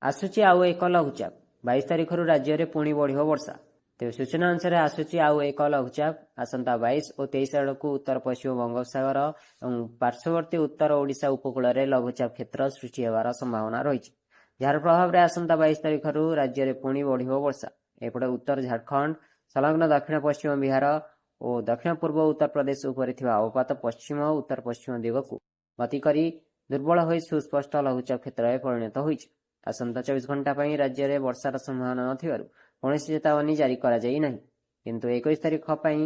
ଆସୁଛି ଆଉ ଏକ ଲଘୁଚାପ 22 ତାରିଖରୁ ରାଜ୍ୟରେ ପୁଣି ବଢ଼ିବ ବର୍ଷା। ତେବେ ସୂଚନା ଅନୁସାରେ ଆସୁଛି ଆଉ ଏକ ଲଘୁଚାପ ଆସନ୍ତା 22 ଓ 23 ଆଡ଼କୁ ଉତ୍ତର ପଶ୍ଚିମ ବଙ୍ଗୋପସାଗର ଏବଂ ପାର୍ଶ୍ୱବର୍ତ୍ତୀ ଉତ୍ତର ଓଡ଼ିଶା ଉପକୂଳରେ ଲଘୁଚାପ କ୍ଷେତ୍ର ସୃଷ୍ଟି ହେବାର ସମ୍ଭାବନା ରହିଛି। ଯାହାର ପ୍ରଭାବରେ ଆସନ୍ତା 22 ତାରିଖରୁ ରାଜ୍ୟରେ ପୁଣି ବଢ଼ିବ ବର୍ଷା। ଏପଟେ ଉତ୍ତର ଝାଡ଼ଖଣ୍ଡ ସଂଲଗ୍ନ ଦକ୍ଷିଣ ପଶ୍ଚିମ ବିହାର ଓ ଦକ୍ଷିଣ ପୂର୍ବ ଉତ୍ତର ପ୍ରଦେଶ ଉପରେ ଥିବା ଅବପାତ ପଶ୍ଚିମ ଓ ଉତ୍ତର ପଶ୍ଚିମ ଦିଗକୁ ଗତି କରି ଦୁର୍ବଳ ହୋଇ ସୁସ୍ପଷ୍ଟ ଲଘୁଚାପ କ୍ଷେତ୍ରରେ ପରିଣତ ହୋଇଛି। ଆସନ୍ତା 24 ଘଣ୍ଟା ପାଇଁ ରାଜ୍ୟରେ ବର୍ଷାର ସମ୍ଭାବନା ନଥିବାରୁ କୌଣସି ଚେତାବନୀ ଜାରି କରାଯାଇ ନାହିଁ। କିନ୍ତୁ 21 ତାରିଖ ପାଇଁ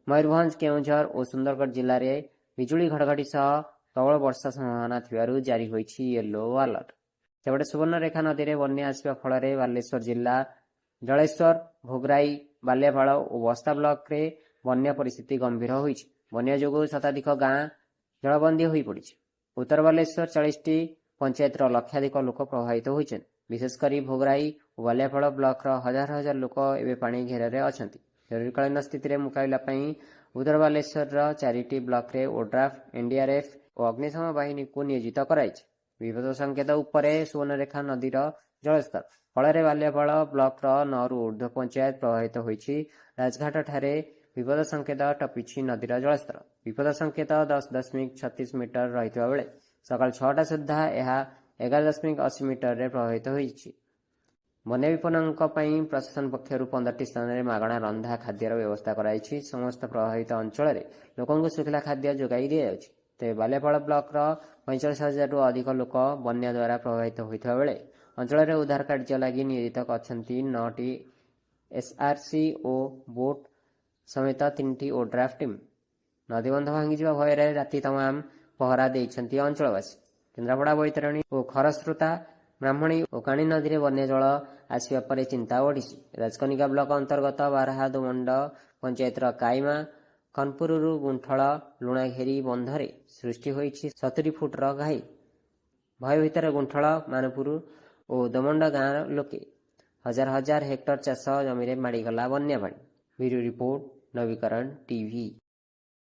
ମୟୂରଭଞ୍ଜ, କେଉଁଝର ଓ ସୁନ୍ଦରଗଡ଼ ଜିଲ୍ଲାରେ ବିଜୁଳି ଘଡ଼ଘଡ଼ି ସହ ପ୍ରବଳ ବର୍ଷା ସମ୍ଭାବନା ଥିବାରୁ ଜାରି ହୋଇଛି ୟେଲୋ ଆଲର୍ଟ। ସେପଟେ ସୁବର୍ଣ୍ଣରେଖା ନଦୀରେ ବନ୍ୟା ଆସିବା ଫଳରେ ବାଲେଶ୍ୱର ଜିଲ୍ଲା ଜଳେଶ୍ୱର, ଭୋଗରାଇ, ବାଲିଆପାଳ ଓ ବସ୍ତା ବ୍ଲକରେ ବନ୍ୟା ପରିସ୍ଥିତି ଗମ୍ଭୀର ହୋଇଛି। ବନ୍ୟା ଯୋଗୁଁ ଶତାଧିକ ଗାଁ ଜଳବନ୍ଦୀ ହୋଇପଡ଼ିଛି। ଉତ୍ତର ବାଲେଶ୍ୱର 40ଟି ପଞ୍ଚାୟତର ଲକ୍ଷାଧିକ ଲୋକ ପ୍ରଭାବିତ ହୋଇଛନ୍ତି। ବିଶେଷ କରି ଭୋଗରାଇ ଓ ବାଲିଆପାଳ ବ୍ଲକର ହଜାର ହଜାର ଲୋକ ଏବେ ପାଣି ଘେରରେ ଅଛନ୍ତି। ଜରୁରୀକାଳୀନ ସ୍ଥିତିରେ ମୁକାବିଲା ପାଇଁ ଉତ୍ତର ବାଲେଶ୍ୱରର 4ଟି ବ୍ଲକରେ ଓଡ୍ରାଫ୍, ଏନ୍ଡିଆର୍ଏଫ୍ ଓ ଅଗ୍ନିଶମ ବାହିନୀକୁ ନିୟୋଜିତ କରାଯାଇଛି। ବିପଦ ସଂକେତ ଉପରେ ସୁବର୍ଣ୍ଣରେଖା ନଦୀର ଜଳସ୍ତର ଫଳରେ ବାଲିଆପାଳ ବ୍ଲକର 9ରୁ ଊର୍ଦ୍ଧ୍ୱ ପଞ୍ଚାୟତ ପ୍ରଭାବିତ ହୋଇଛି। ରାଜଘାଟଠାରେ ବିପଦ ସଂକେତ ଟପିଛି ନଦୀର ଜଳସ୍ତର। ବିପଦ ସଂକେତ 10.36 ମିଟର ରହିଥିବା ବେଳେ ସକାଳ 6ଟା ସୁଦ୍ଧା ଏହା 11.80 ମିଟରରେ ପ୍ରଭାବିତ ହୋଇଛି। ବନ୍ୟା ବିପନ୍ନଙ୍କ ପାଇଁ ପ୍ରଶାସନ ପକ୍ଷରୁ 15ଟି ସ୍ଥାନରେ ମାଗଣା ରନ୍ଧା ଖାଦ୍ୟର ବ୍ୟବସ୍ଥା କରାଯାଇଛି। ସମସ୍ତ ପ୍ରଭାବିତ ଅଞ୍ଚଳରେ ଲୋକଙ୍କୁ ଶୁଖିଲା ଖାଦ୍ୟ ଯୋଗାଇ ଦିଆଯାଉଛି। ତେବେ ବାଲିଆପାଳ ବ୍ଲକର 45,000ରୁ ଅଧିକ ଲୋକ ବନ୍ୟା ଦ୍ୱାରା ପ୍ରଭାବିତ ହୋଇଥିବା ବେଳେ ଅଞ୍ଚଳରେ ଉଦ୍ଧାର କାର୍ଯ୍ୟ ଲାଗି ନିୟୋଜିତ ଅଛନ୍ତି 9ଟି ଏସ୍ଆର୍ସି ଓ ବୋଟ୍ ସମେତ 3ଟି ଓଡ୍ରାଫ୍ ଟିମ୍। ନଦୀବନ୍ଧ ଭାଙ୍ଗିଯିବା ଭୟରେ ରାତି ତମାମ ପହରା ଦେଇଛନ୍ତି ଅଞ୍ଚଳବାସୀ। କେନ୍ଦ୍ରାପଡ଼ା, ବୈତରଣୀ ଓ ଖରସ୍ରୋତା, ବ୍ରାହ୍ମଣୀ ଓ କାଣି ନଦୀରେ ବନ୍ୟା ଜଳ ଆସିବା ପରେ ଚିନ୍ତା ବଢ଼ିଛି। ରାଜକନିକା ବ୍ଲକ ଅନ୍ତର୍ଗତ ବାରହା ଦୋମଣ୍ଡ ପଞ୍ଚାୟତର କାଇମା, ଖନପୁରରୁ ଗୁଣ୍ଠଳ, ଲୁଣାଘେରି ବନ୍ଧରେ ସୃଷ୍ଟି ହୋଇଛି 70 ଫୁଟର ଘାଇ। ଭୟ ଭିତରେ ଗୁଣ୍ଠଳ, ମାନପୁର ଓ ଦୋମଣ୍ଡ ଗାଁର ଲୋକେ। ହଜାର ହଜାର ହେକ୍ଟର ଚାଷ ଜମିରେ ମାଡ଼ିଗଲା ବନ୍ୟା ପାଣି। ବ୍ୟୁରୋ ରିପୋର୍ଟ, ନବୀକରଣ ଟିଭି।